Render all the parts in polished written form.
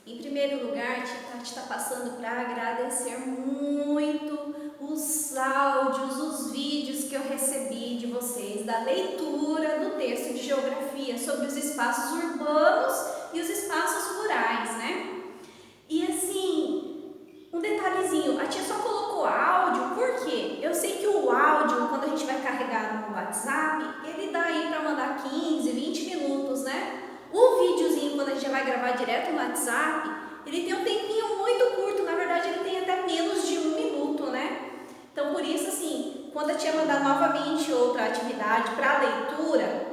Em primeiro lugar, a tia Tati está passando para agradecer muito os áudios, os vídeos que eu recebi de vocês, da leitura do texto de geografia sobre os espaços urbanos e os espaços rurais, né? E assim, um detalhezinho, a tia só colocou áudio, por quê? Eu sei que o áudio, quando a gente vai carregar no WhatsApp, ele dá aí para mandar 15, 20 minutos, né? O videozinho, quando a gente vai gravar direto no WhatsApp, ele tem um tempinho muito curto, na verdade ele tem até menos de 1 minuto, né? Então por isso assim, quando a tia mandar novamente outra atividade para leitura,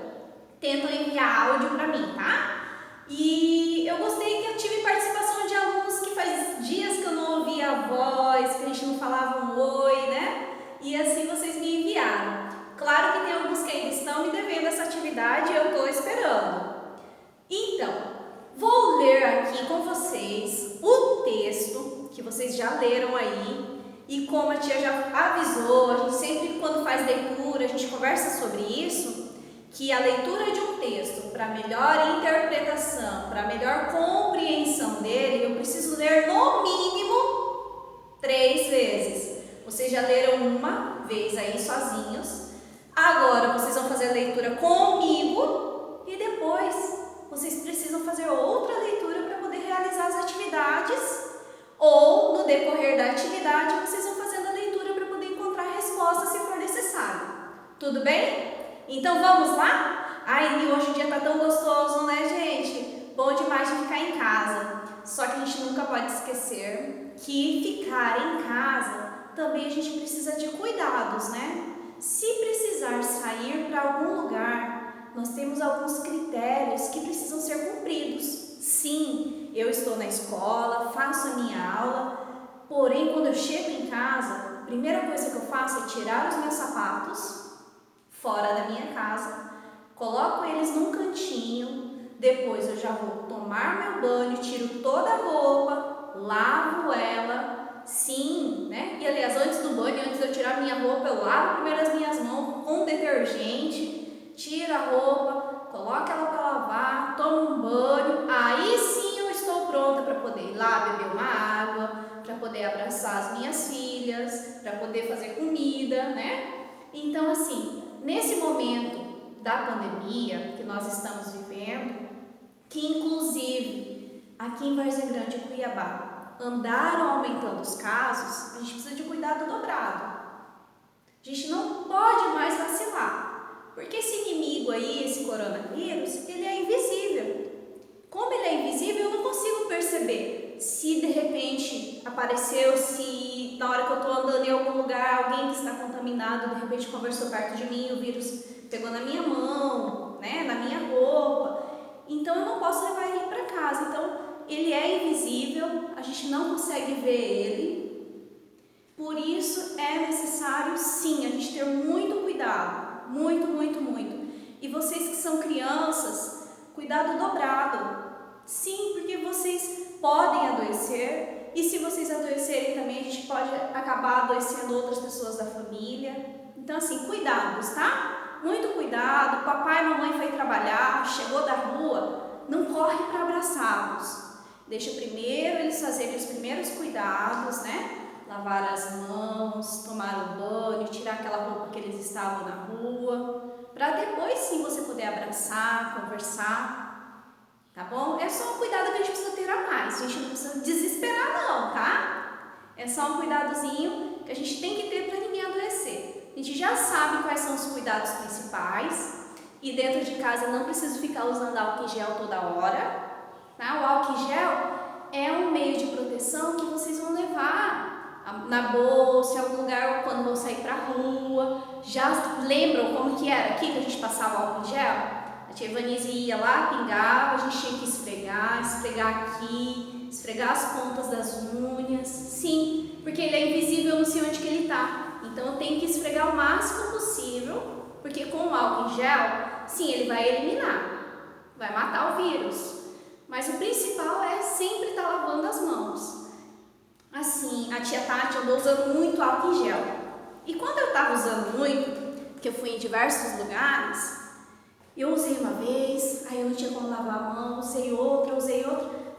tentam enviar áudio para mim, tá? E eu gostei que eu tive participação de alunos que faz dias que eu não ouvia a voz, que a gente não falava um oi, né? E assim vocês me enviaram. Claro que tem alguns que ainda estão me devendo essa atividade e eu estou esperando. Então, vou ler aqui com vocês o texto que vocês já leram aí. E como a tia já avisou, a gente sempre quando faz leitura, a gente conversa sobre isso, que a leitura de um texto, para melhor interpretação, para melhor compreensão dele, eu preciso ler no mínimo 3 vezes. Vocês já leram uma vez aí sozinhos, agora vocês vão fazer a leitura comigo e depois vocês precisam fazer outra leitura para poder realizar as atividades, ou no decorrer da atividade vocês vão fazendo a leitura para poder encontrar a resposta se for necessário. Tudo bem? Então vamos lá? Ai, e hoje o dia tá tão gostoso, né, gente? Bom demais de ficar em casa. Só que a gente nunca pode esquecer que ficar em casa também a gente precisa de cuidados, né? Se precisar sair para algum lugar, nós temos alguns critérios que precisam ser cumpridos. Sim, eu estou na escola, faço a minha aula, porém quando eu chego em casa, a primeira coisa que eu faço é tirar os meus sapatos fora da minha casa, coloco eles num cantinho, depois eu já vou tomar meu banho, tiro toda a roupa, lavo ela, sim, né? E aliás, antes do banho, antes de eu tirar minha roupa, eu lavo primeiro as minhas mãos com detergente, tiro a roupa, coloco ela para lavar, tomo um banho, aí sim eu estou pronta para poder ir lá beber uma água, para poder abraçar as minhas filhas, para poder fazer comida, né? Então assim, nesse momento da pandemia que nós estamos vivendo, que inclusive aqui em Várzea Grande e Cuiabá andaram aumentando os casos, a gente precisa de cuidado dobrado. A gente não pode mais vacilar, porque esse inimigo aí, esse coronavírus, ele é invisível. Como ele é invisível, eu não consigo perceber se de repente apareceu, se na hora que eu estou andando em algum lugar, alguém que está contaminado, de repente conversou perto de mim, o vírus pegou na minha mão, né, na minha roupa. Então eu não posso levar ele para casa. Então ele é invisível, a gente não consegue ver ele. Por isso é necessário sim a gente ter muito cuidado, muito, muito, muito. E vocês que são crianças, cuidado dobrado. Sim, porque vocês podem adoecer e se vocês adoecerem também a gente pode acabar adoecendo outras pessoas da família. Então assim, cuidados, tá? Muito cuidado. Papai e mamãe foi trabalhar, chegou da rua, não corre para abraçá-los. Deixa primeiro eles fazerem os primeiros cuidados, né? Lavar as mãos, tomar um banho, tirar aquela roupa que eles estavam na rua, para depois sim você poder abraçar, conversar, tá bom? É só um cuidado que a gente precisa ter a mais, a gente não precisa desesperar não, tá? É só um cuidadozinho que a gente tem que ter para ninguém adoecer. A gente já sabe quais são os cuidados principais e dentro de casa não precisa ficar usando álcool em gel toda hora, tá? O álcool em gel é um meio de proteção que vocês vão levar na bolsa, em algum lugar quando vão sair pra rua. Já lembram como que era aqui que a gente passava álcool em gel? A tia Ivanise ia lá, pingava, a gente tinha que esfregar aqui, esfregar as pontas das unhas. Sim, porque ele é invisível, eu não sei onde que ele tá. Então eu tenho que esfregar o máximo possível, porque com o álcool em gel, sim, ele vai eliminar, vai matar o vírus. Mas o principal é sempre estar lavando as mãos. Assim, a tia Tati andou usando muito álcool em gel. E quando eu estava usando muito, porque eu fui em diversos lugares, eu usei uma vez, aí eu não tinha como lavar a mão, usei outra.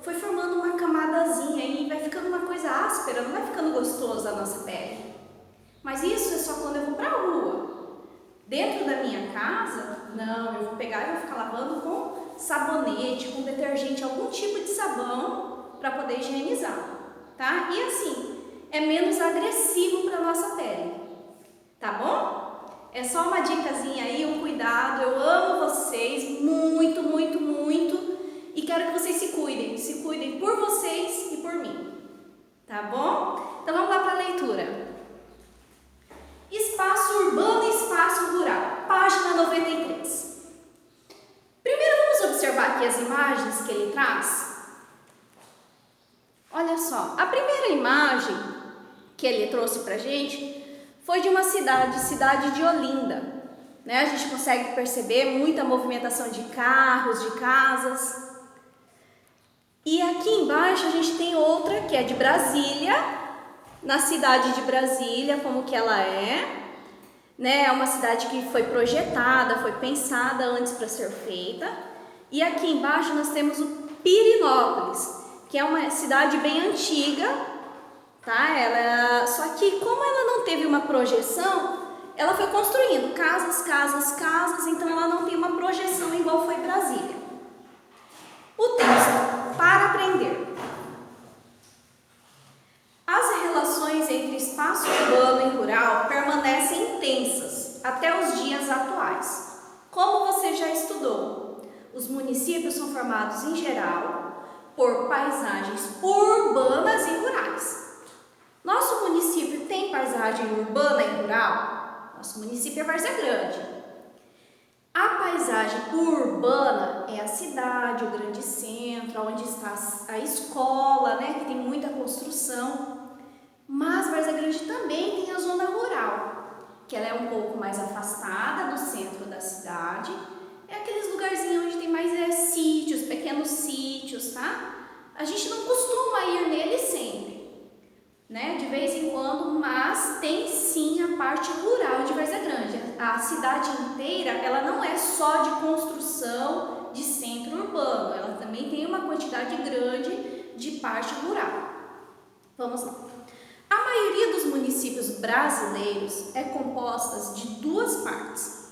foi formando uma camadazinha e vai ficando uma coisa áspera, não vai ficando gostoso a nossa pele. Mas isso é só quando eu vou para a rua. Dentro da minha casa, não, eu vou pegar e vou ficar lavando com sabonete, com detergente, algum tipo de sabão para poder higienizar, tá? E assim, é menos agressivo para nossa pele, tá bom? É só uma dicasinha aí, um cuidado. Eu amo vocês muito, muito, muito e quero que vocês se cuidem por vocês e por mim, tá bom? Então vamos lá para a leitura. Espaço urbano e espaço rural, página 93. Primeiro vamos observar aqui as imagens que ele traz. Olha só, a primeira imagem que ele trouxe pra gente foi de uma cidade de Olinda, né? A gente consegue perceber muita movimentação de carros, de casas. E aqui embaixo a gente tem outra que é de Brasília, na cidade de Brasília, como que ela é, né? É uma cidade que foi projetada, foi pensada antes para ser feita. E aqui embaixo nós temos o Pirenópolis, que é uma cidade bem antiga, tá? Só que como ela não teve uma projeção, ela foi construindo casas, casas, casas, então ela não tem uma projeção igual foi Brasília. O texto, para aprender. As relações entre espaço urbano e rural permanecem intensas até os dias atuais. Como você já estudou, os municípios são formados em geral por paisagens urbanas e rurais. Nosso município tem paisagem urbana e rural? Nosso município é Várzea Grande. A paisagem urbana é a cidade, o grande centro, onde está a escola, né, que tem muita construção. Mas Várzea Grande também tem a zona rural, que ela é um pouco mais afastada do centro da cidade. É aqueles lugarzinhos onde tem mais sítios, pequenos sítios, tá? A gente não costuma ir neles sempre, né? De vez em quando, mas tem sim a parte rural de Várzea Grande. A cidade inteira, ela não é só de construção de centro urbano, ela também tem uma quantidade grande de parte rural. Vamos lá. A maioria dos municípios brasileiros é composta de duas partes.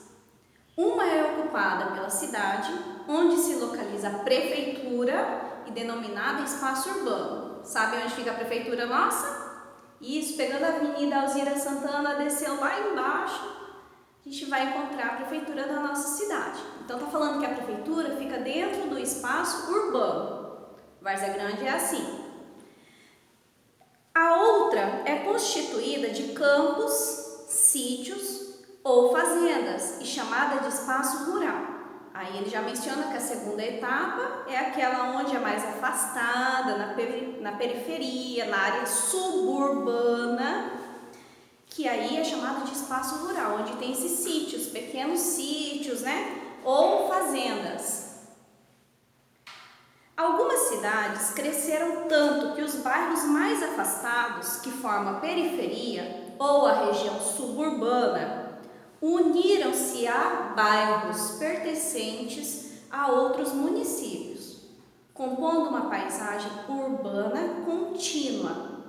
Uma é ocupada pela cidade, onde se localiza a prefeitura e denominada espaço urbano. Sabe onde fica a prefeitura nossa? Isso, pegando a Avenida Alzira Santana, desceu lá embaixo, a gente vai encontrar a prefeitura da nossa cidade. Então tá falando que a prefeitura fica dentro do espaço urbano. Várzea Grande é assim. A outra é constituída de campos, sítios ou fazendas e chamada de espaço rural. Aí ele já menciona que a segunda etapa é aquela onde é mais afastada, na periferia, na área suburbana, que aí é chamada de espaço rural, onde tem esses sítios, pequenos sítios, né? Ou fazendas. Algumas cidades cresceram tanto que os bairros mais afastados, que formam a periferia ou a região suburbana, uniram-se a bairros pertencentes a outros municípios, compondo uma paisagem urbana contínua.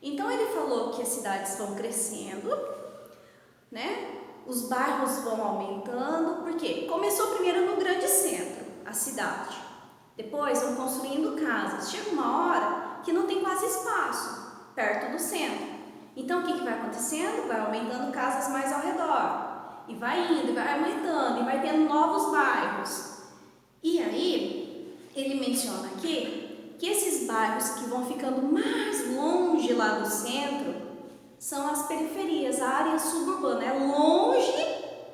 Então ele falou que as cidades vão crescendo, né? Os bairros vão aumentando, porque começou primeiro no grande centro, a cidade. Depois vão construindo casas. Chega uma hora que não tem quase espaço perto do centro. Então o que vai acontecendo? Vai aumentando casas mais ao redor. E vai indo, e vai aumentando, e vai tendo novos bairros. E aí, ele menciona aqui que esses bairros que vão ficando mais longe lá do centro são as periferias, a área suburbana. É longe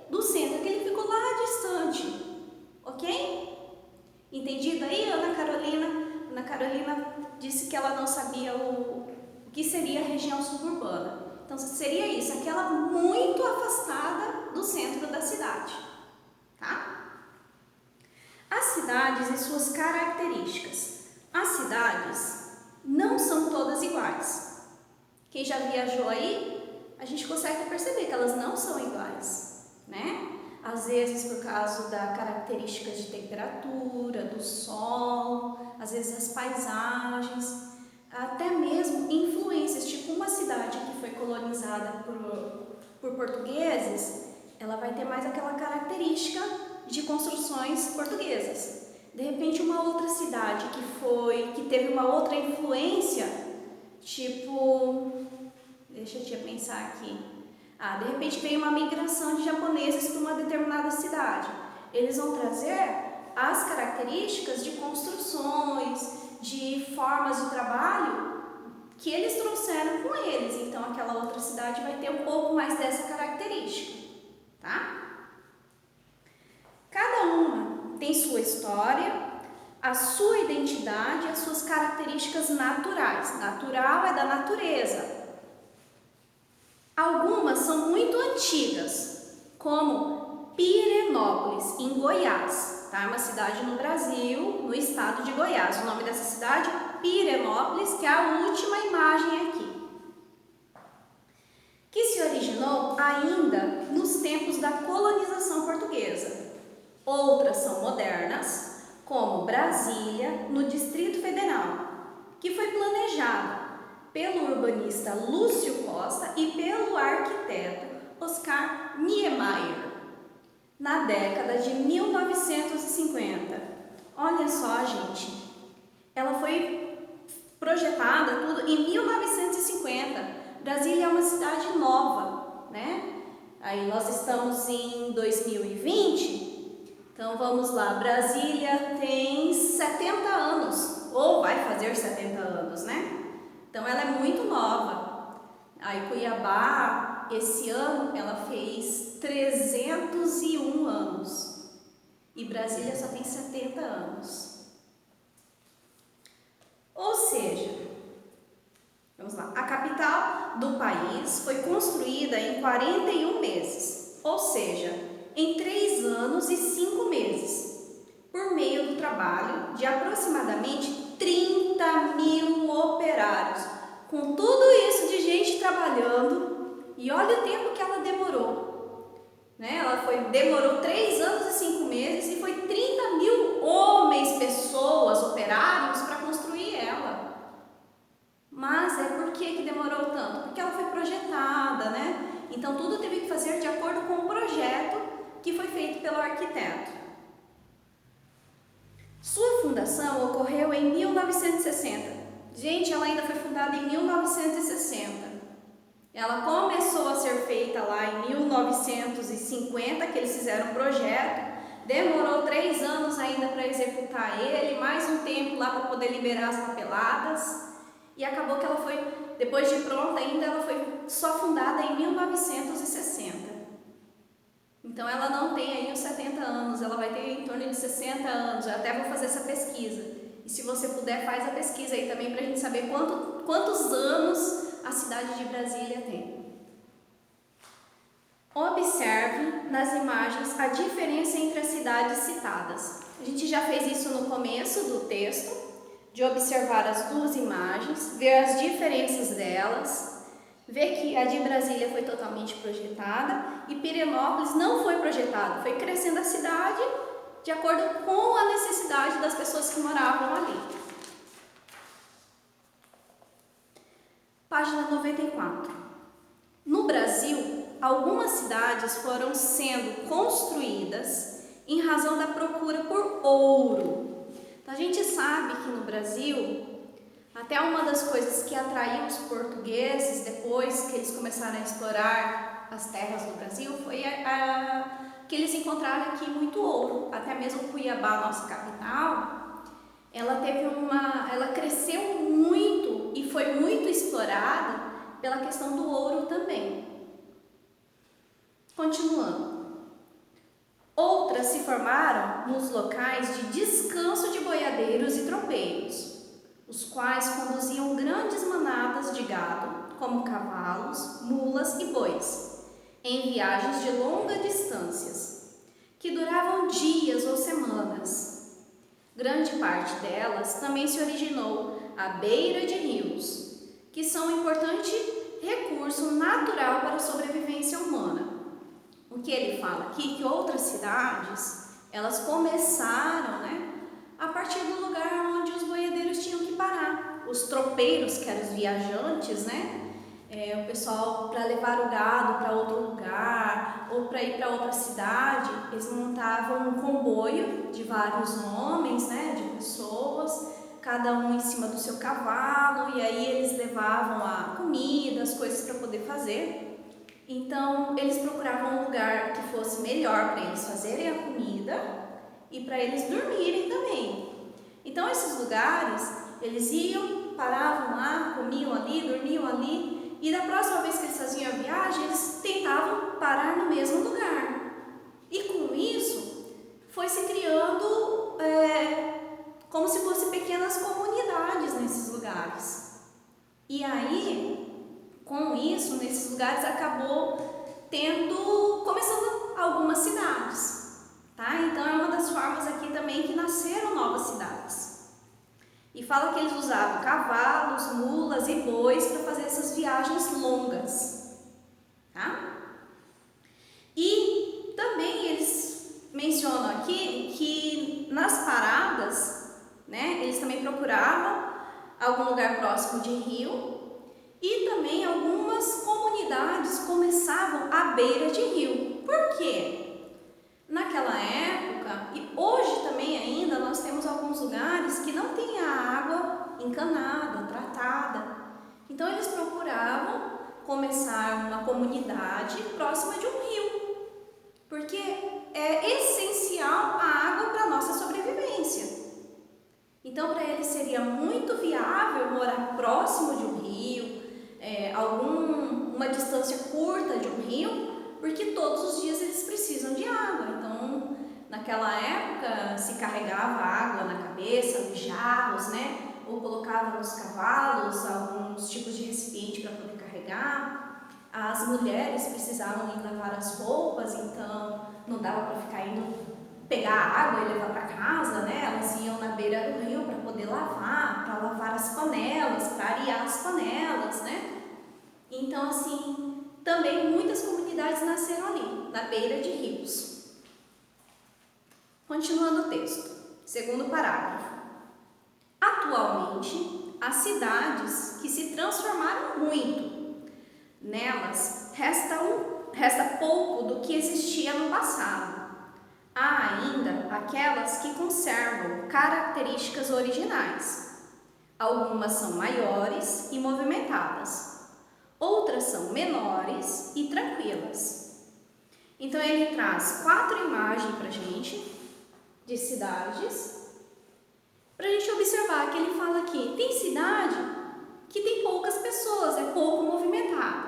do centro, que ele ficou lá distante. Ok? Entendido aí, Ana Carolina? Ana Carolina disse que ela não sabia o que seria a região suburbana. Então, seria isso, aquela muito afastada do centro da cidade, tá? As cidades e suas características. As cidades não são todas iguais. Quem já viajou aí, a gente consegue perceber que elas não são iguais, né? Às vezes por causa da características de temperatura, do sol, às vezes as paisagens, até mesmo influências, tipo uma cidade que foi colonizada por portugueses, ela vai ter mais aquela característica de construções portuguesas. De repente uma outra cidade que teve uma outra influência, tipo, deixa eu pensar aqui. De repente veio uma migração de japoneses para uma determinada cidade. Eles vão trazer as características de construções, de formas de trabalho que eles trouxeram com eles. Então aquela outra cidade vai ter um pouco mais dessa característica, tá? Cada uma tem sua história, a sua identidade, as suas características naturais. Natural é da natureza. Algumas são muito antigas, como Pirenópolis, em Goiás, tá? É uma cidade no Brasil, no estado de Goiás. O nome dessa cidade, Pirenópolis, que é a última imagem aqui, que se originou ainda nos tempos da colonização portuguesa. Outras são modernas, como Brasília, no Distrito Federal, que foi planejada pelo urbanista Lúcio Costa e pelo arquiteto Oscar Niemeyer, na década de 1950. Olha só, gente, ela foi projetada tudo em 1950. Brasília é uma cidade nova, né? Aí nós estamos em 2020, então vamos lá, Brasília tem 70 anos, ou vai fazer 70 anos, né? Então ela é muito nova. Aí Cuiabá, esse ano, ela fez 301 anos. E Brasília só tem 70 anos. Ou seja, vamos lá, a capital do país foi construída em 41 meses. Ou seja, em 3 anos e 5 meses. Por meio do trabalho de aproximadamente 30 mil operários, com tudo isso de gente trabalhando, e olha o tempo que ela demorou, né? Demorou 3 anos e 5 meses e foi 30 mil homens, pessoas, operários para construir ela. Mas por que demorou tanto? Porque ela foi projetada, né? Então tudo teve que fazer de acordo com o projeto que foi feito pelo arquiteto. Sua fundação ocorreu em 1960. Gente, ela ainda foi fundada em 1960. Ela começou a ser feita lá em 1950, que eles fizeram o projeto. Demorou 3 anos ainda para executar ele, mais um tempo lá para poder liberar as papeladas. E acabou que ela foi, depois de pronta ainda, ela foi só fundada em 1960. Então ela não tem aí os 70 anos, ela vai ter em torno de 60 anos. Eu até vou fazer essa pesquisa. E se você puder, faz a pesquisa aí também para a gente saber quantos anos a cidade de Brasília tem. Observe nas imagens a diferença entre as cidades citadas. A gente já fez isso no começo do texto, de observar as duas imagens, ver as diferenças delas. Ver que a de Brasília foi totalmente projetada e Pirenópolis não foi projetada, foi crescendo a cidade de acordo com a necessidade das pessoas que moravam ali. Página 94. No Brasil, algumas cidades foram sendo construídas em razão da procura por ouro. Então, a gente sabe que no Brasil, até uma das coisas que atraiu os portugueses depois que eles começaram a explorar as terras do Brasil foi que eles encontraram aqui muito ouro. Até mesmo Cuiabá, nossa capital, ela cresceu muito e foi muito explorada pela questão do ouro também. Continuando. Outras se formaram nos locais de descanso de boiadeiros e tropeiros, os quais conduziam grandes manadas de gado, como cavalos, mulas e bois, em viagens de longas distâncias, que duravam dias ou semanas. Grande parte delas também se originou à beira de rios, que são um importante recurso natural para a sobrevivência humana. o que ele fala aqui, que outras cidades, elas começaram, né, a partir do lugar onde os boiadeiros tinham que parar. Os tropeiros, que eram os viajantes, né, o pessoal para levar o gado para outro lugar ou para ir para outra cidade, eles montavam um comboio de vários homens, né, de pessoas, cada um em cima do seu cavalo, e aí eles levavam a comida, as coisas para poder fazer. Então eles procuravam um lugar que fosse melhor para eles fazerem a comida e para eles dormirem também. Então esses lugares, eles iam, paravam lá, comiam ali, dormiam ali, e da próxima vez que eles faziam a viagem, eles tentavam parar no mesmo lugar. E com isso, foi se criando como se fossem pequenas comunidades nesses lugares. E aí, com isso, nesses lugares acabou começando algumas cidades, tá? Então é uma das formas aqui também que nasceram novas cidades. E fala que eles usavam cavalos, mulas e bois para fazer essas viagens longas, tá? E também eles mencionam aqui que nas paradas, né, eles também procuravam algum lugar próximo de rio, e também algumas comunidades começavam à beira de rio. Por quê? Naquela época, e hoje também ainda, nós temos alguns lugares que não tem a água encanada, tratada. Então eles procuravam começar uma comunidade próxima de um rio, porque é essencial a água para a nossa sobrevivência. Então para eles seria muito viável morar próximo de um rio, uma distância curta de um rio, porque todos os dias eles precisam de água. Então, naquela época, se carregava água na cabeça, nos jarros, né? Ou colocava nos cavalos alguns tipos de recipiente para poder carregar. As mulheres precisavam ir lavar as roupas, então não dava para ficar indo pegar água e levar para casa, né? Elas iam na beira do rio para poder lavar, para lavar as panelas, para arear as panelas, né? Então, assim, também muitas comunidades nasceram ali, na beira de rios. Continuando o texto, segundo parágrafo. Atualmente, as cidades que se transformaram muito, nelas resta pouco do que existia no passado. Há ainda aquelas que conservam características originais. Algumas são maiores e movimentadas. Outras são menores e tranquilas. Então ele traz 4 imagens para a gente, de cidades, para a gente observar que ele fala aqui, tem cidade que tem poucas pessoas, é pouco movimentada.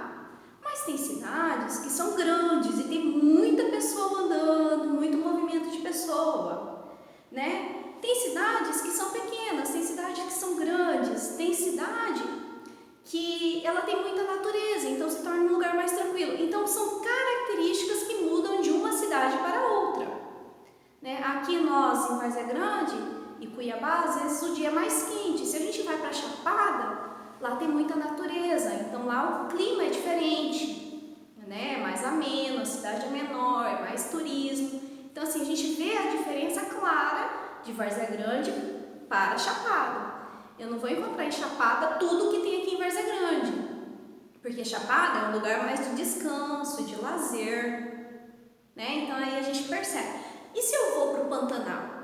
Mas tem cidades que são grandes e tem muita pessoa andando, muito movimento de pessoa, né? Tem cidades que são pequenas, tem cidades que são grandes, tem cidade que ela tem muita natureza, então se torna um lugar mais tranquilo. Então são características que mudam de uma cidade para outra, né? Aqui nós, em Várzea Grande e Cuiabá, às vezes o dia é mais quente. Se a gente vai para Chapada, lá tem muita natureza, então lá o clima é diferente, né? É mais ameno, a cidade é menor, é mais turismo. Então assim, a gente vê a diferença clara de Várzea Grande para Chapada. Eu não vou encontrar em Chapada tudo que tem aqui em Várzea Grande, porque Chapada é um lugar mais de descanso, de lazer, né? Então aí a gente percebe. E se eu vou para o Pantanal?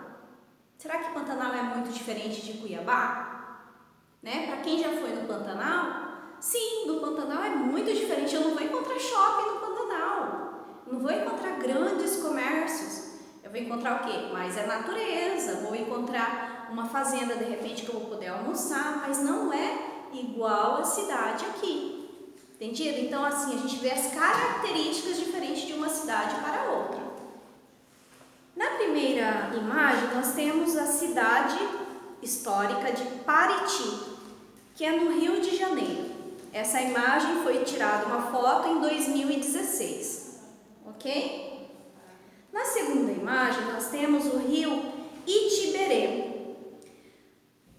Será que Pantanal é muito diferente de Cuiabá? Né? Para quem já foi no Pantanal, sim, no Pantanal é muito diferente. Eu não vou encontrar shopping no Pantanal, não vou encontrar grandes comércios. Eu vou encontrar o quê? Mais a natureza, vou encontrar uma fazenda de repente que eu vou poder almoçar, mas não é igual a cidade aqui. Entendido? Então assim, a gente vê as características diferentes de uma cidade para outra. Na primeira imagem nós temos a cidade histórica de Pariti, que é no Rio de Janeiro. Essa imagem foi tirada uma foto em 2016, ok? Na segunda imagem, nós temos o rio Itiberê,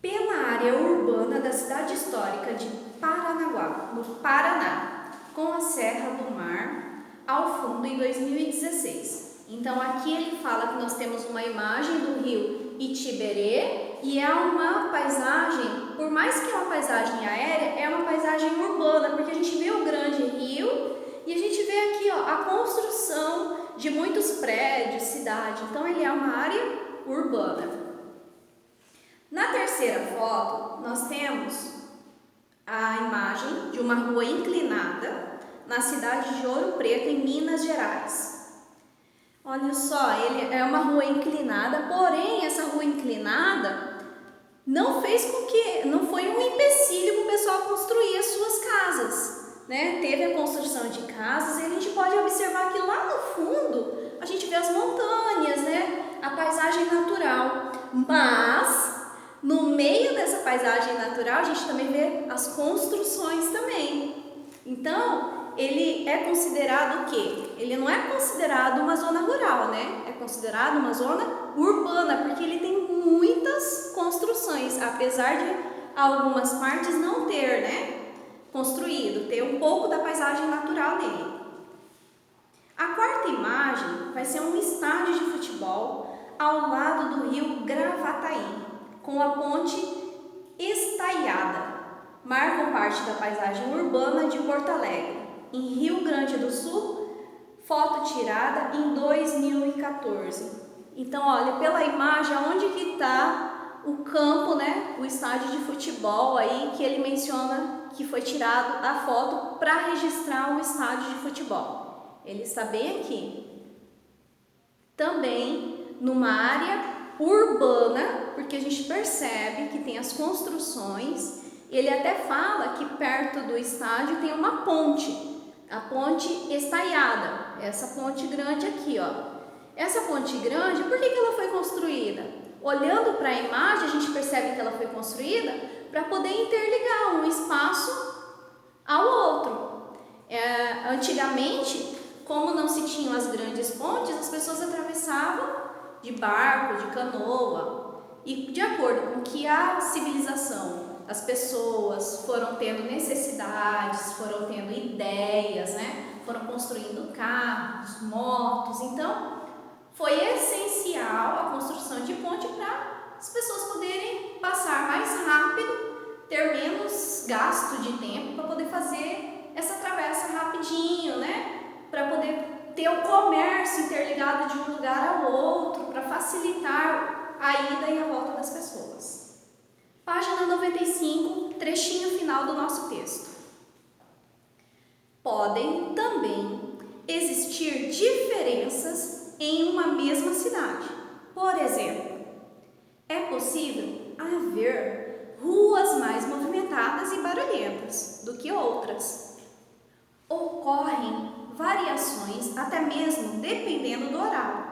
pela área urbana da cidade histórica de Paranaguá, no Paraná, com a Serra do Mar, ao fundo em 2016. Então aqui ele fala que nós temos uma imagem do rio Itiberê e é uma paisagem, por mais que é uma paisagem aérea, é uma paisagem urbana, porque a gente vê o grande rio e a gente vê aqui a construção de muitos prédios, cidade. Então ele é uma área urbana. Na terceira foto, nós temos a imagem de uma rua inclinada na cidade de Ouro Preto, em Minas Gerais. Olha só, ele é uma rua inclinada, porém essa rua inclinada não foi um empecilho para o pessoal construir as suas casas, né? Teve a construção de casas e a gente pode observar que lá no fundo a gente vê as montanhas, né? A paisagem natural, mas no meio dessa paisagem natural a gente também vê as construções também. Então, ele é considerado o quê? Ele não é considerado uma zona rural, né? É considerado uma zona urbana, porque ele tem muitas construções, apesar de algumas partes não ter, né, construído, ter um pouco da paisagem natural dele. A quarta imagem vai ser um estádio de futebol ao lado do rio Gravataí, com a ponte estaiada. Marcam parte da paisagem urbana de Porto Alegre, em Rio Grande do Sul, foto tirada em 2014. Então, olha, pela imagem, onde que está o campo, né, o estádio de futebol aí, que ele menciona que foi tirado a foto para registrar o estádio de futebol. Ele está bem aqui. Também numa área urbana, porque a gente percebe que tem as construções. Ele até fala que perto do estádio tem uma ponte, a ponte estaiada, essa ponte grande aqui, ó. Essa ponte grande, por que ela foi construída? Olhando para a imagem, a gente percebe que ela foi construída para poder interligar um espaço ao outro. Antigamente, como não se tinham as grandes pontes, as pessoas atravessavam de barco, de canoa, e de acordo com que a civilização, as pessoas foram tendo necessidades, foram tendo ideias, né? Foram construindo carros, motos. Então, foi essencial a construção de ponte para as pessoas poderem passar mais rápido, ter menos gasto de tempo para poder fazer essa travessa rapidinho, né? Para poder ter o comércio interligado de um lugar ao outro, para facilitar a ida e a volta das pessoas. Página 95, trechinho final do nosso texto. Podem também existir diferenças em uma mesma cidade. Por exemplo, é possível haver ruas mais movimentadas e barulhentas do que outras. Ocorrem variações até mesmo dependendo do horário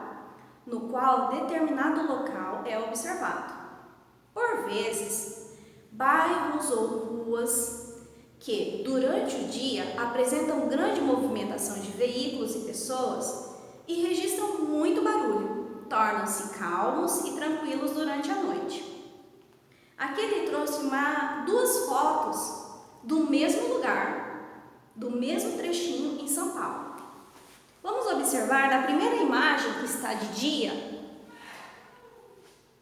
no qual determinado local é observado. Por vezes, bairros ou ruas que, durante o dia, apresentam grande movimentação de veículos e pessoas e registram muito barulho, tornam-se calmos e tranquilos durante a noite. Aqui ele trouxe duas fotos do mesmo lugar, do mesmo trechinho em São Paulo. Vamos observar na primeira imagem, que está de dia.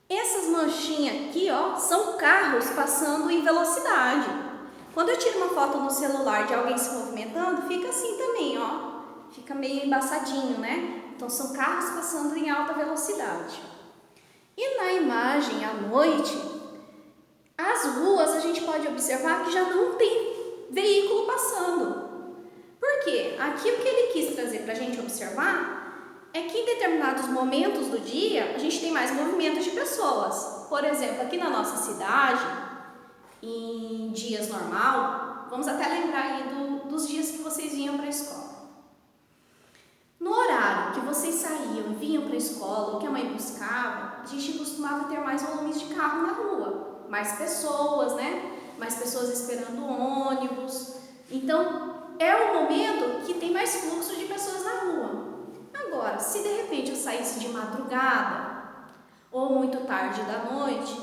Essas manchinhas aqui, ó, são carros passando em velocidade. Quando eu tiro uma foto no celular de alguém se movimentando, fica assim também, ó. Fica meio embaçadinho, né? Então, são carros passando em alta velocidade. E na imagem à noite, as ruas a gente pode observar que já não tem veículo passando. Por quê? Aqui o que ele quis trazer para a gente observar é que em determinados momentos do dia a gente tem mais movimentos de pessoas. Por exemplo, aqui na nossa cidade, em dias normal, vamos até lembrar aí dos dias que vocês vinham para a escola. No horário que vocês saíam e vinham para a escola ou que a mãe buscava, a gente costumava ter mais volumes de carro na rua, mais pessoas, né? Mais pessoas esperando ônibus. Então, é o momento que tem mais fluxo de pessoas na rua. Agora, se de repente eu saísse de madrugada ou muito tarde da noite,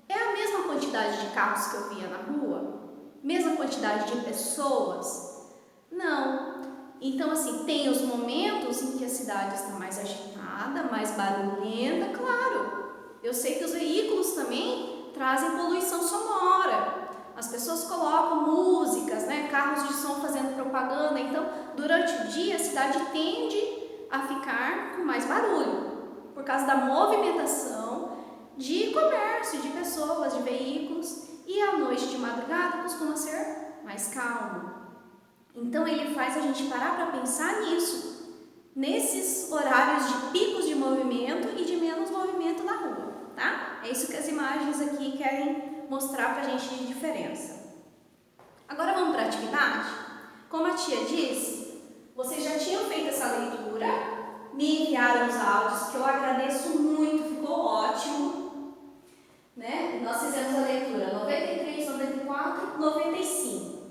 é a mesma quantidade de carros que eu via na rua? Mesma quantidade de pessoas? Não. Então, assim, tem os momentos em que a cidade está mais agitada, mais barulhenta, claro. Eu sei que os veículos também trazem poluição sonora. As pessoas colocam músicas, né, carros de som fazendo propaganda. Então, durante o dia, a cidade tende a ficar com mais barulho, por causa da movimentação de comércio, de pessoas, de veículos. E à noite, de madrugada, costuma ser mais calmo. Então, ele faz a gente parar para pensar nisso, nesses horários de picos de movimento e de menos movimento na rua, tá? É isso que as imagens aqui querem mostrar pra gente de diferença. Agora vamos para a atividade? Como a tia disse, vocês já tinham feito essa leitura, me enviaram os áudios, que eu agradeço muito, ficou ótimo, né? Nós fizemos a leitura 93, 94, 95.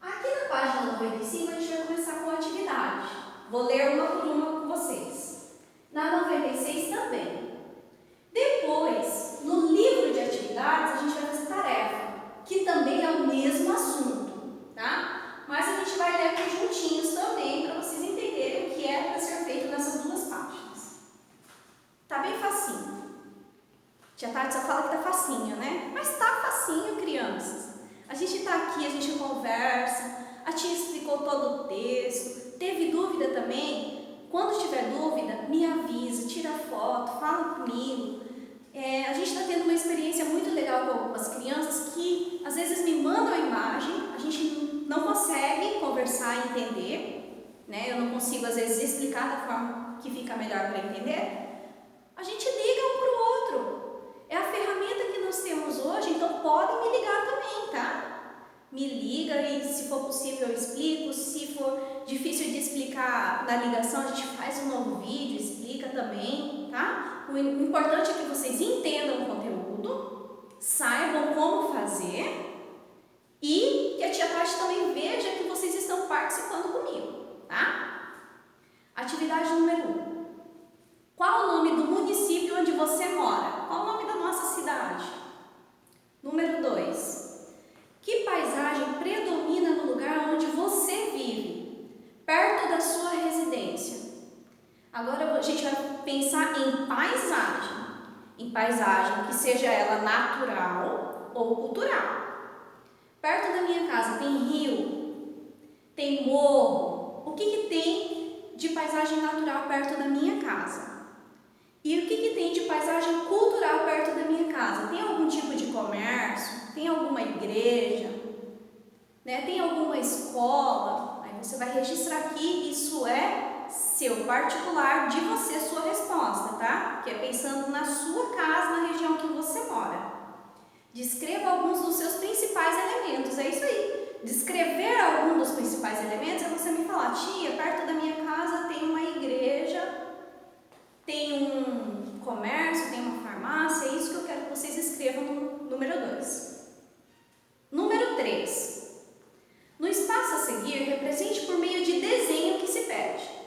Aqui na página 95 a gente vai começar com a atividade. Vou ler uma por uma com vocês. Na 96 também. Depois, no livro de atividades, a gente vai fazer tarefa, que também é o mesmo assunto, tá? Mas a gente vai ler aqui juntinhos também, para vocês entenderem o que é para ser feito nessas duas páginas. Tá bem facinho. Tia Tati só fala que tá facinho, né? Mas tá facinho, crianças. A gente tá aqui, a gente conversa, a tia explicou todo o texto. Teve dúvida também? Quando tiver dúvida, me avisa, tira foto, fala comigo. A gente está tendo uma experiência muito legal com algumas crianças que às vezes me mandam a imagem, a gente não consegue conversar e entender, né? Eu não consigo às vezes explicar da forma que fica melhor para entender. A gente liga um para o outro. É a ferramenta que nós temos hoje, então podem me ligar também, tá? Me liga e, se for possível, eu explico. Se for difícil de explicar na ligação, a gente faz um novo vídeo, explica também, tá? O importante é que vocês entendam o conteúdo, saibam como fazer e que a tia Tati também veja que vocês estão participando comigo, tá? Atividade número 1. Qual o nome do município onde você mora? Qual o nome da nossa cidade? Número 2. Que paisagem predomina no lugar onde você vive, perto da sua residência? Agora a gente vai pensar em paisagem que seja ela natural ou cultural. Perto da minha casa tem rio, tem morro. O que tem de paisagem natural perto da minha casa? E o que tem de paisagem cultural perto da minha casa? Tem algum tipo de comércio? Tem alguma igreja? Né? Tem alguma escola? Aí você vai registrar aqui, isso é seu particular de você, sua resposta, tá? Que é pensando na sua casa, na região que você mora. Descreva alguns dos seus principais elementos, é isso aí. Descrever algum dos principais elementos é você me falar, tia, perto da minha casa tem uma igreja, tem um comércio, tem uma farmácia, é isso que eu quero que vocês escrevam no número 2. Número 3. No espaço a seguir, represente por meio de desenho que se pede.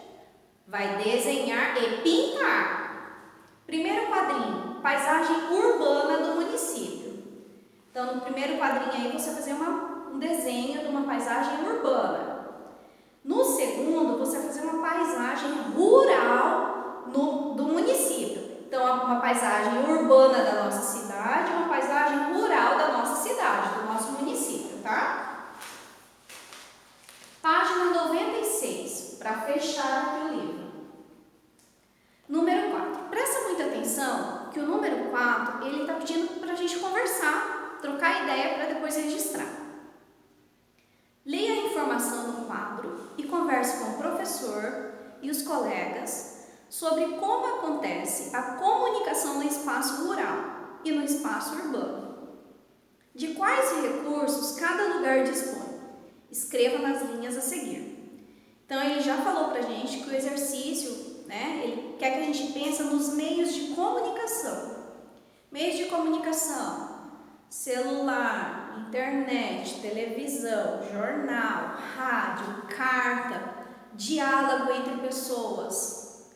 Vai desenhar e pintar. Primeiro quadrinho, paisagem urbana do município. Então, no primeiro quadrinho aí, você vai fazer um desenho de uma paisagem urbana. No segundo, você vai fazer uma paisagem rural do município. Então, uma paisagem urbana da nossa cidade, uma paisagem rural da nossa cidade, do nosso município, tá? Página 96, para fechar aqui o livro. Número 4. Presta muita atenção que o número 4, ele está pedindo para a gente conversar, trocar ideia para depois registrar. Leia a informação no quadro e converse com o professor e os colegas sobre como acontece a comunicação no espaço rural e no espaço urbano. De quais recursos cada lugar dispõe? Escreva nas linhas a seguir. Então, ele já falou para a gente que o exercício, né, ele quer que a gente pense nos meios de comunicação. Meios de comunicação: celular, internet, televisão, jornal, rádio, carta, diálogo entre pessoas.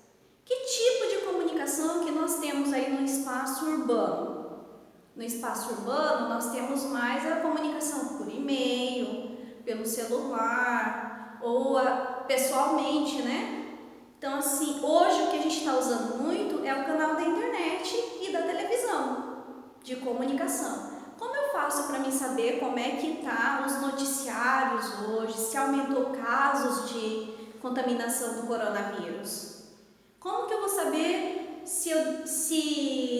Que tipo de comunicação que nós temos aí no espaço urbano? No espaço urbano, nós temos mais a comunicação por e-mail, pelo celular, ou pessoalmente, né? Então, assim, hoje o que a gente está usando muito é o canal da internet e da televisão de comunicação. Como eu faço para mim saber como é que tá os noticiários hoje, se aumentou casos de contaminação do coronavírus? Como que eu vou saber se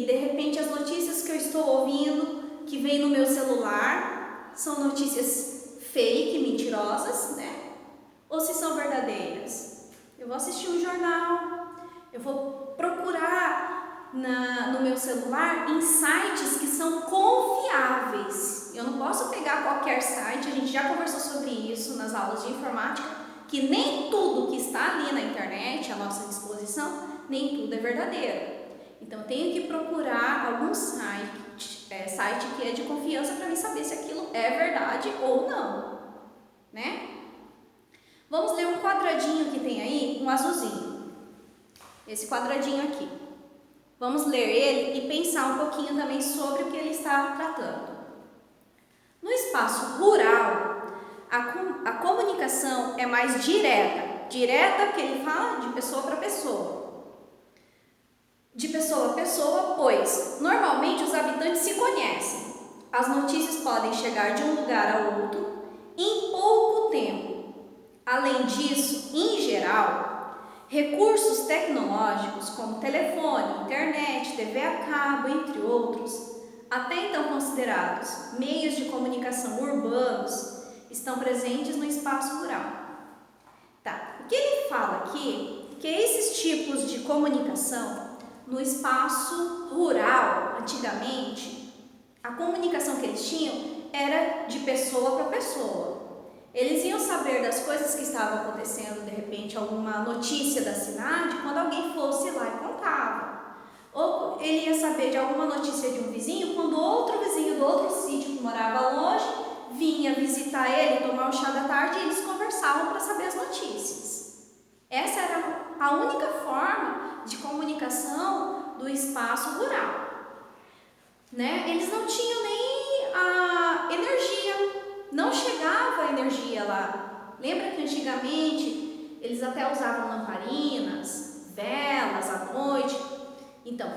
de repente as notícias que eu estou ouvindo, que vem no meu celular, são notícias fake, mentirosas, né? Ou se são verdadeiras? Eu vou assistir um jornal, eu vou procurar no meu celular em sites que são confiáveis. Eu não posso pegar qualquer site, a gente já conversou sobre isso nas aulas de informática, que nem tudo que está ali na internet, à nossa disposição, nem tudo é verdadeiro. Então eu tenho que procurar algum site que é de confiança para mim saber se aquilo é verdade ou não, né? Vamos ler um quadradinho que tem aí, um azulzinho. Esse quadradinho aqui. Vamos ler ele e pensar um pouquinho também sobre o que ele está tratando. No espaço rural, a comunicação é mais direta. Direta porque ele fala de pessoa para pessoa. De pessoa a pessoa, pois normalmente os habitantes se conhecem. As notícias podem chegar de um lugar a outro em pouco tempo. Além disso, em geral, recursos tecnológicos como telefone, internet, TV a cabo, entre outros, até então considerados meios de comunicação urbanos, estão presentes no espaço rural. Tá. O que ele fala aqui é que esses tipos de comunicação no espaço rural, antigamente, a comunicação que eles tinham era de pessoa para pessoa. Eles iam saber das coisas que estavam acontecendo, de repente, alguma notícia da cidade, quando alguém fosse lá e contava. Ou ele ia saber de alguma notícia de um vizinho, quando outro vizinho do outro sítio que morava longe vinha visitar ele, tomar o chá da tarde, e eles conversavam para saber as notícias. Essa era a única forma de comunicação do espaço rural. Né? Eles não tinham nem a energia. Não chegava a energia lá. Lembra que antigamente eles até usavam lamparinas, velas à noite? Então,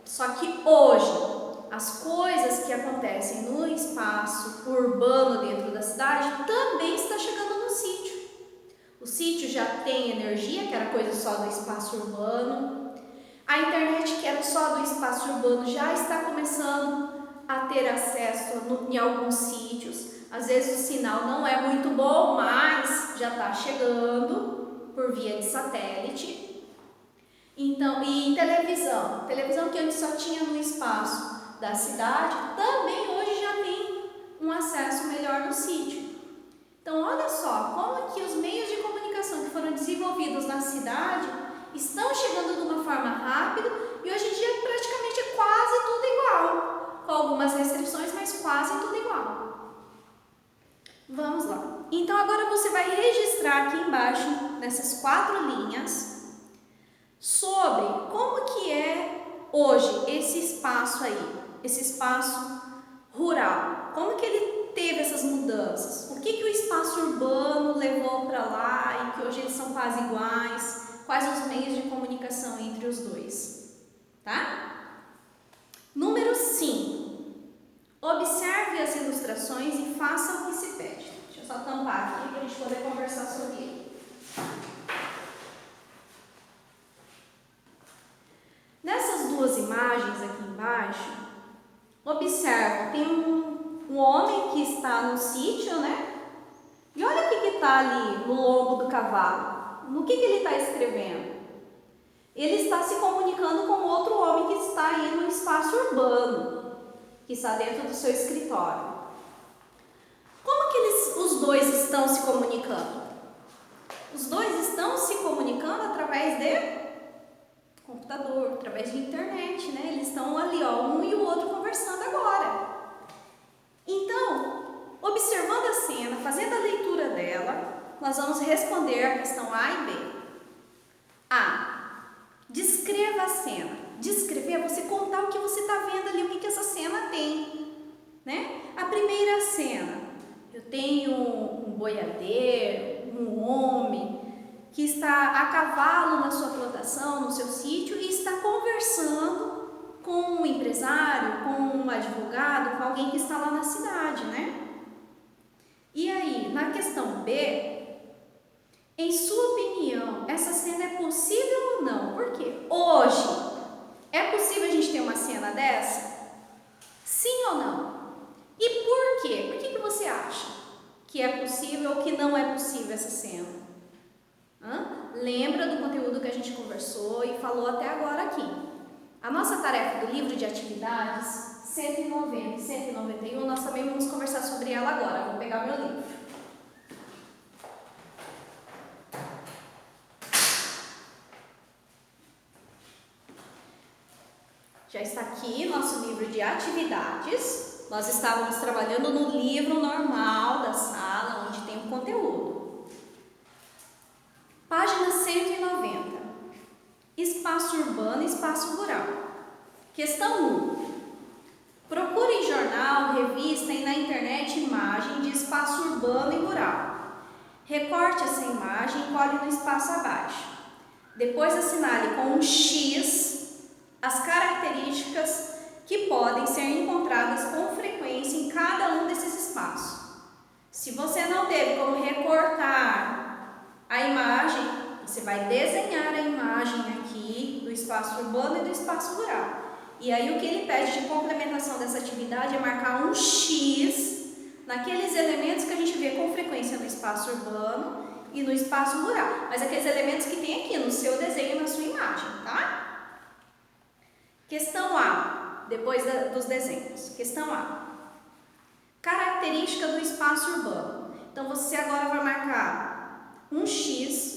só que hoje, as coisas que acontecem no espaço urbano dentro da cidade também está chegando no sítio. O sítio já tem energia, que era coisa só do espaço urbano. A internet, que era só do espaço urbano, já está começando a ter acesso em alguns sítios. Às vezes o sinal não é muito bom, mas já está chegando por via de satélite. Então, e televisão. Televisão que antes só tinha no espaço da cidade, também hoje já tem um acesso melhor no sítio. Então, olha só como que os meios de comunicação que foram desenvolvidos na cidade estão chegando de uma forma rápida e hoje em dia praticamente é quase tudo igual. Com algumas restrições, mas quase tudo igual. Vamos lá. Então agora você vai registrar aqui embaixo, nessas 4 linhas, sobre como que é hoje esse espaço aí, esse espaço rural. Como que ele teve essas mudanças? O que o espaço urbano levou para lá e que hoje eles são quase iguais? Quais os meios de comunicação entre os dois? Tá? Número 5. Observe as ilustrações e faça o que se pede. Deixa eu só tampar aqui para a gente poder conversar sobre ele. Nessas 2 imagens aqui embaixo, observe, tem um homem que está no sítio, né? E olha o que está ali no lombo do cavalo. No que ele está escrevendo? Ele está se comunicando com outro homem que está aí no espaço urbano, que está dentro do seu escritório. Como que os dois estão se comunicando? Os dois estão se comunicando através de computador, através de internet, né? Eles estão ali, ó, um e o outro conversando agora. Então, observando a cena, fazendo a leitura dela, nós vamos responder a questão A e B. A. Descreva a cena. Descrever é você contar o que você está vendo ali, o que essa cena tem, né? A primeira cena, eu tenho um boiadeiro, um homem que está a cavalo na sua plantação, no seu sítio, e está conversando com um empresário, com um advogado, com alguém que está lá na cidade, né? E aí, na questão B, em sua opinião, essa cena é possível ou não? Por quê? Hoje, é possível a gente ter uma cena dessa? Sim ou não? E por quê? Por que você acha que é possível ou que não é possível essa cena? Lembra do conteúdo que a gente conversou e falou até agora aqui. A nossa tarefa do livro de atividades 190 e 191, nós também vamos conversar sobre ela agora. Vou pegar meu livro. Já está aqui nosso livro de atividades. Nós estávamos trabalhando no livro normal da sala, onde tem o conteúdo. Página 190. Espaço urbano e espaço rural. Questão 1. Procure em jornal, revista e na internet imagem de espaço urbano e rural. Recorte essa imagem e cole no espaço abaixo. Depois assinale com um X as características que podem ser encontradas com frequência em cada um desses espaços. Se você não teve como recortar a imagem, você vai desenhar a imagem aqui do espaço urbano e do espaço rural. E aí o que ele pede de complementação dessa atividade é marcar um X naqueles elementos que a gente vê com frequência no espaço urbano e no espaço rural. Mas aqueles elementos que tem aqui no seu desenho, na sua imagem, tá? Questão A, depois dos desenhos. Questão A. Característica do espaço urbano. Então, você agora vai marcar um X.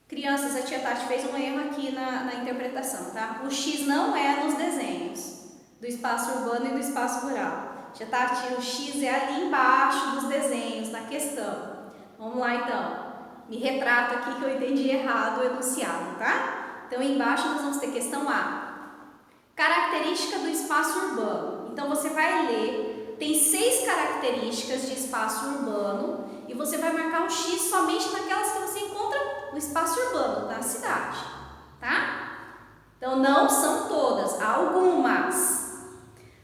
Crianças, a tia Tati fez um erro aqui na interpretação, tá? O X não é nos desenhos do espaço urbano e do espaço rural. Tia Tati, o X é ali embaixo dos desenhos, na questão. Vamos lá, então. Me retrato aqui que eu entendi errado o enunciado, tá? Então, embaixo nós vamos ter questão A. Característica do espaço urbano. Então, você vai ler, tem 6 características de espaço urbano e você vai marcar um X somente naquelas que você encontra no espaço urbano da cidade, tá? Então, não são todas, há algumas.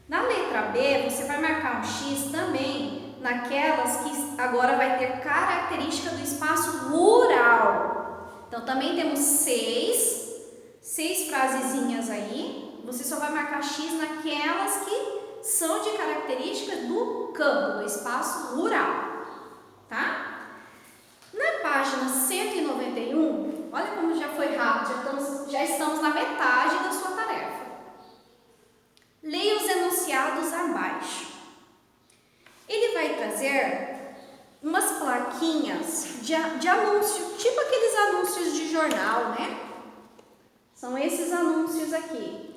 Na letra B, você vai marcar um X também naquelas que agora vai ter característica do espaço rural. Então, também temos 6 frasezinhas aí. Você só vai marcar X naquelas que são de características do campo, do espaço rural, tá? Na página 191, olha como já foi rápido, já estamos na metade da sua tarefa. Leia os enunciados abaixo. Ele vai trazer umas plaquinhas de anúncio, tipo aqueles anúncios de jornal, né? São esses anúncios aqui.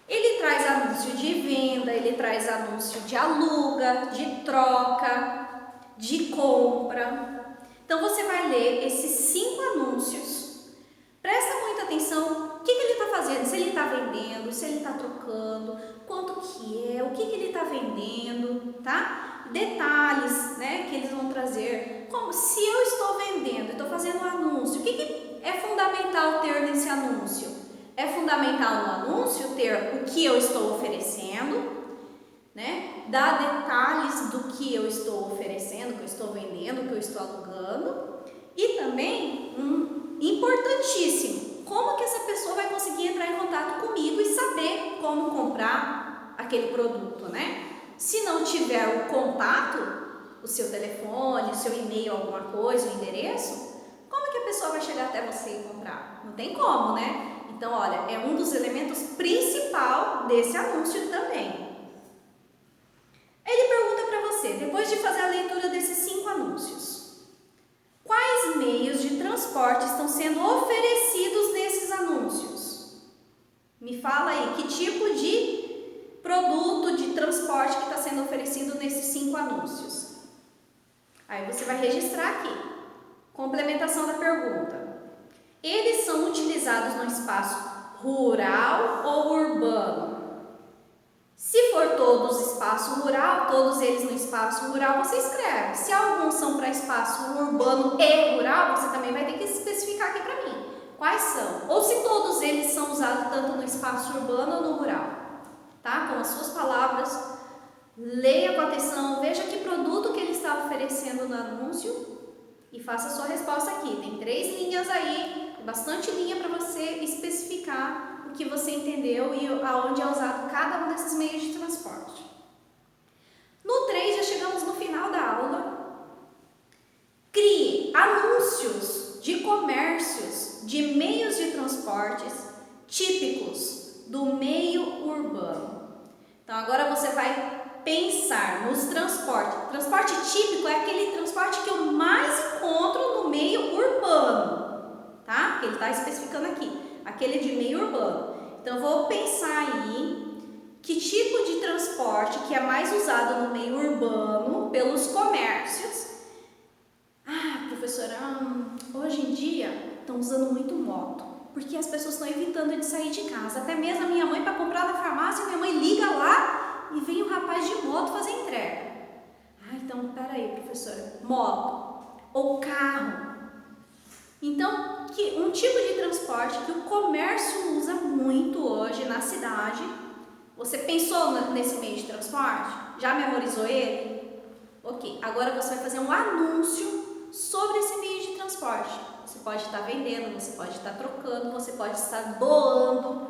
Ele traz anúncio de venda, ele traz anúncio de aluga, de troca, de compra. Então, você vai ler esses 5 anúncios. Presta muita atenção, o que ele está fazendo, se ele está vendendo, se ele está trocando, quanto que é, o que ele está vendendo, tá? Detalhes, né, que eles vão trazer. Como se eu estou vendendo, eu estou fazendo um anúncio, o que é fundamental ter nesse anúncio? É fundamental no anúncio ter o que eu estou oferecendo, né? Dar detalhes do que eu estou oferecendo, que eu estou vendendo, que eu estou alugando. E também, importantíssimo, como que essa pessoa vai conseguir entrar em contato comigo e saber como comprar aquele produto, né? Se não tiver o contato, o seu telefone, o seu e-mail, alguma coisa, o endereço, como que a pessoa vai chegar até você e comprar? Não tem como, né? Então, olha, é um dos elementos principal desse anúncio também. Ele pergunta para você, depois de fazer a leitura desses 5 anúncios, quais meios de transporte estão sendo oferecidos nesses anúncios? Me fala aí, que tipo de produto de transporte que está sendo oferecido nesses 5 anúncios? Aí você vai registrar aqui. Complementação da pergunta. Eles são utilizados no espaço rural ou urbano? Se for todos os espaço rural, todos eles no espaço rural, você escreve. Se alguns são para espaço urbano e rural, você também vai ter que especificar aqui para mim. Quais são? Ou se todos eles são usados tanto no espaço urbano ou no rural. Tá? Com as suas palavras, leia com atenção, veja que produto que ele está oferecendo no anúncio e faça a sua resposta aqui. Tem 3 linhas aí, bastante linha para você especificar o que você entendeu e aonde é usado cada um desses meios de transporte. No 3, já chegamos no final da aula. Crie anúncios de comércios de meios de transportes típicos do meio urbano. Então agora você vai pensar nos transportes. Transporte típico é aquele transporte que eu mais encontro no meio urbano, tá? Ele está especificando aqui, aquele de meio urbano. Então eu vou pensar aí que tipo de transporte que é mais usado no meio urbano pelos comércios. Ah, professora, hoje em dia estão usando muito moto, porque as pessoas estão evitando de sair de casa. Até mesmo a minha mãe, para comprar na farmácia, minha mãe liga lá e vem o rapaz de moto fazer entrega. Ah, então, peraí, professora, moto ou carro. Então, um tipo de transporte que o comércio usa muito hoje na cidade. Você pensou nesse meio de transporte? Já memorizou ele? Ok, agora você vai fazer um anúncio sobre esse meio de transporte. Você pode estar vendendo, você pode estar trocando, você pode estar doando.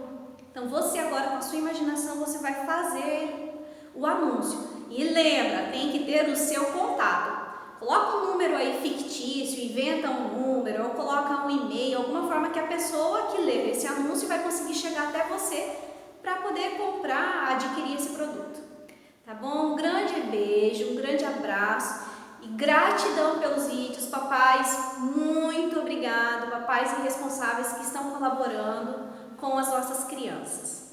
Então você agora, com a sua imaginação, você vai fazer o anúncio. E lembra, tem que ter o seu contato. Coloca um número aí fictício, inventa um número, ou coloca um e-mail, alguma forma que a pessoa que ler esse anúncio vai conseguir chegar até você para poder comprar, adquirir esse produto. Tá bom? Um grande beijo, um grande abraço e gratidão pelos vídeos. Papais, muito obrigado. Papais e responsáveis que estão colaborando com as nossas crianças.